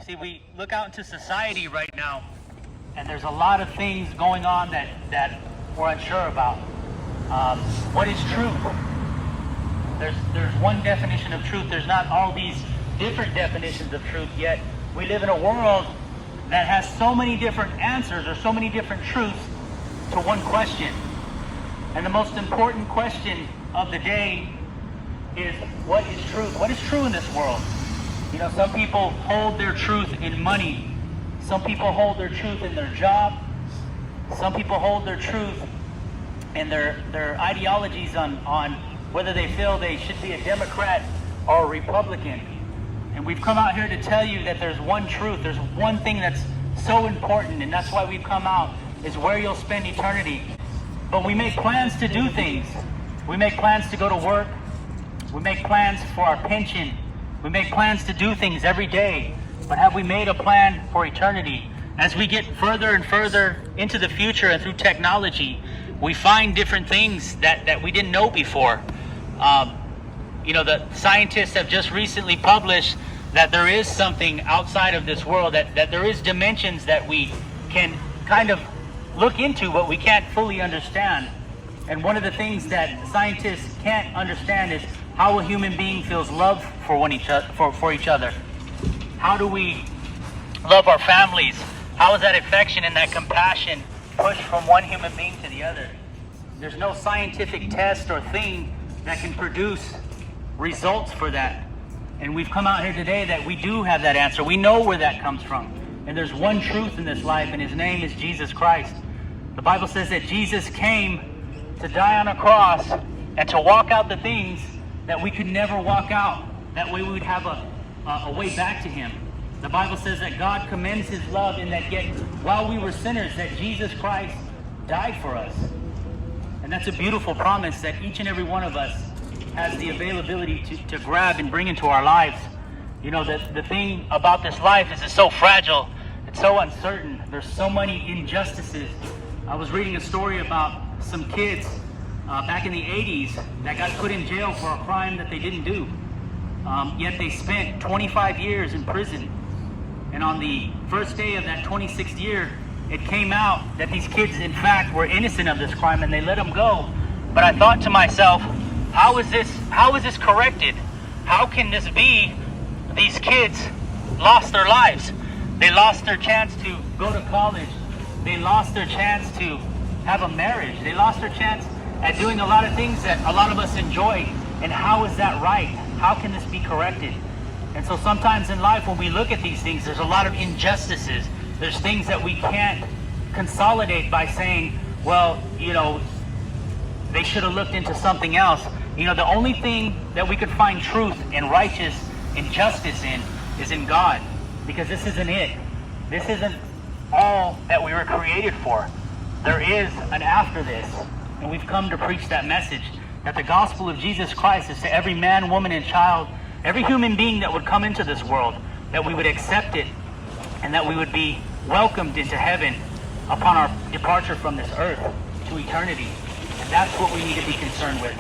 See, we look out into society right now, and there's a lot of things going on that we're unsure about. What is truth? There's one definition of truth. There's not all these different definitions of truth, yet we live in a world that has so many different answers or so many different truths to one question. And the most important question of the day is, what is truth? What is true in this world? You know, some people hold their truth in money. Some people hold their truth in their job. Some people hold their truth in their ideologies on whether they feel they should be a Democrat or a Republican. And we've come out here to tell you that there's one truth. There's one thing that's so important, and that's why we've come out, is where you'll spend eternity. But we make plans to do things. We make plans to go to work. We make plans for our pension. We make plans to do things every day. But have we made a plan for eternity? As we get further and further into the future and through technology, we find different things that we didn't know before. You know, the scientists have just recently published that there is something outside of this world, that there is dimensions that we can kind of look into, but we can't fully understand. And one of the things that scientists can't understand is how a human being feels love for each other. How do we love our families? How is that affection and that compassion pushed from one human being to the other? There's no scientific test or thing that can produce results for that. And we've come out here today that we do have that answer. We know where that comes from. And there's one truth in this life, and his name is Jesus Christ. The Bible says that Jesus came to die on a cross and to walk out the things that we could never walk out. That way we would have a way back to him. The Bible says that God commends his love in that yet while we were sinners, that Jesus Christ died for us. And that's a beautiful promise that each and every one of us has the availability to grab and bring into our lives. You know, the thing about this life is it's so fragile. It's so uncertain. There's so many injustices. I was reading a story about some kids back in the 80s that got put in jail for a crime that they didn't do. Yet they spent 25 years in prison. And on the first day of that 26th year, it came out that these kids, in fact, were innocent of this crime, and they let them go. But I thought to myself, how is this corrected? How can this be? These kids lost their lives. They lost their chance to go to college. They lost their chance to have a marriage. They lost their chance at doing a lot of things that a lot of us enjoy. And how is that right? How can this be corrected? And so sometimes in life when we look at these things, there's a lot of injustices. There's things that we can't consolidate by saying, well, you know, they should have looked into something else. You know, the only thing that we could find truth and righteous and justice in is in God. Because this isn't it. This isn't all that we were created for. There is an after this. And we've come to preach that message, that the gospel of Jesus Christ is to every man, woman, and child, every human being that would come into this world, that we would accept it, and that we would be welcomed into heaven upon our departure from this earth to eternity. And that's what we need to be concerned with.